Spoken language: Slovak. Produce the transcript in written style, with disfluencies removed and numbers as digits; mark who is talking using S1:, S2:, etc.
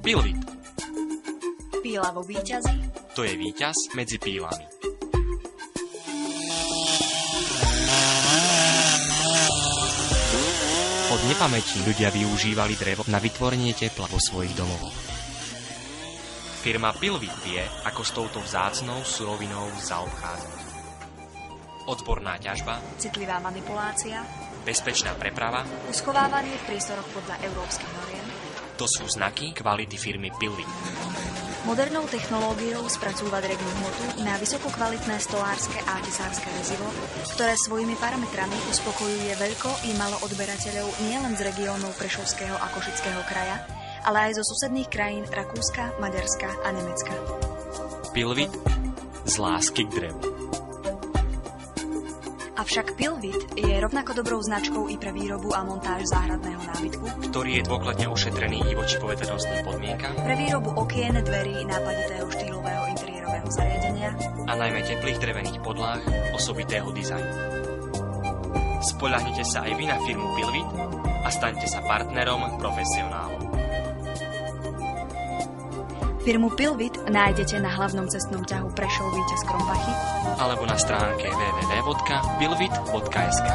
S1: Pilvit.
S2: Píla vo víťazi.
S1: To je víťaz medzi pílami. Od nepamäti ľudia využívali drevo na vytvorenie tepla vo svojich domovoch. Firma Pilvit vie, ako s touto vzácnou surovinou zaobchádzať. Odborná ťažba,
S2: Citlivá manipulácia.
S1: bezpečná preprava,
S2: Uschovávanie v priestoroch podľa európskych noriem.
S1: to sú znaky kvality firmy Pilvit.
S2: Modernou technológiou spracúva drevnú hmotu na vysokokvalitné stolárske a tesárske rezivo, ktoré svojimi parametrami uspokojuje veľko i malo odberateľov nielen z regiónov Prešovského a Košického kraja, ale aj zo susedných krajín Rakúska, Maďarska a Nemecka.
S1: Pilvit z lásky k drevu.
S2: Avšak Pilvit je rovnako dobrou značkou i pre výrobu a montáž záhradného nábytku,
S1: Ktorý je dôkladne ošetrený i voči poveternostným podmienkam
S2: pre výrobu okien, dverí, nápaditého štýlového interiérového zariadenia.
S1: a najmä teplých drevených podláh osobitého dizajnu. Spoľahnite sa aj vy na firmu Pilvit a staňte sa partnerom profesionálov.
S2: Firmu Pilvit nájdete na hlavnom cestnom ťahu Prešov Víťaz Krompachy
S1: Alebo na stránke www.pilvit.sk.